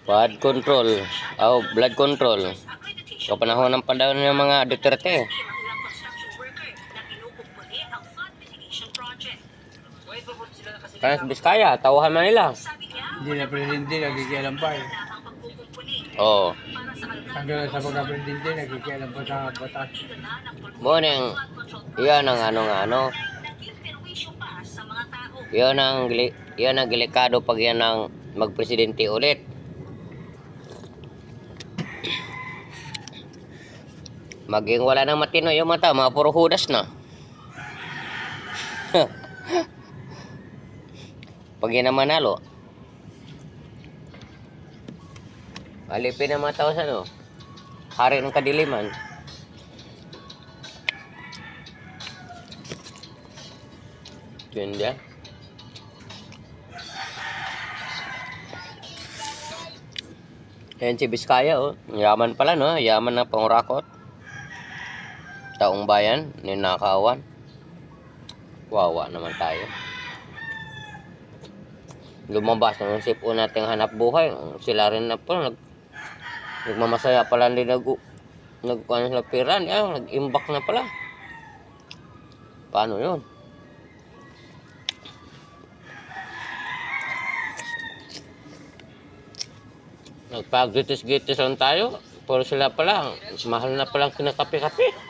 Blood control. Oh, blood control. Kapanahon ng panahon ng mga Duterte. Kaya sa Biskaya, tauhan man nila. Hindi na presidente, nagkikialam pa eh. Oo. Hanggang sa pagka-presidente, nagkikialam pa sa batas. Morning. Yan ang ano. Yan ang delikado pag yan ang magpresidente ulit. Maging wala nang matino yung mata, mga puro hudas na. Pag yan ang manalo. Alipin ang mga tao sa ano. Hari ng kadiliman. Yun yan. Ayan si Biskaya, oh. Yaman pala, no? Yaman na pangurakot. Taong bayan, ninakawan. Wawa naman tayo. Lumabas na yung sipo nating hanap buhay. Sila rin na po, nagmamasaya pala din nagkuhan sila pira. Nag-imbak na pala. Paano yun? Nagpag-gitis-gitis lang tayo. Pero sila pala, mahal na palang kinakape-kape.